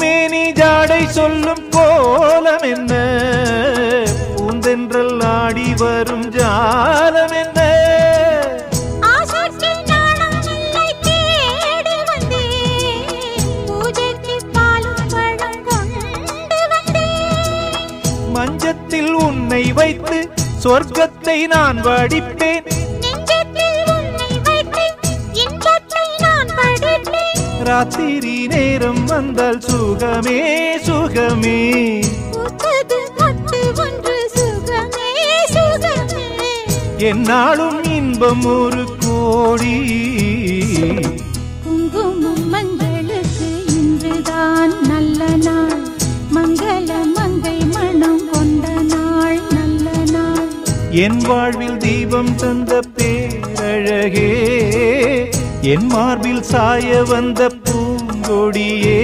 பூமேனி ஜாடை சொல்லும் கோலம் என்ன, பூந்தென்றல் ஆடி வரும் ஜாலம் என்ன. மஞ்சத்தில் உன்னை வைத்து சொர்க்கத்தை நான் வடிப்பேன், ராத்திரி நேரம் வந்தால் சுகமே சுகமே. என்னாலும் இன்பம் ஒரு கோடி. குங்குமம் மங்களுக்கு இன்றுதான் நல்ல நாள், மங்கள மங்கை மனம் கொண்ட நாள் நல்ல நாள். என் வாழ்வில் தீபம் தந்த பேரழகே, என் மார்பில் சாய வந்த பூங்கொடியே.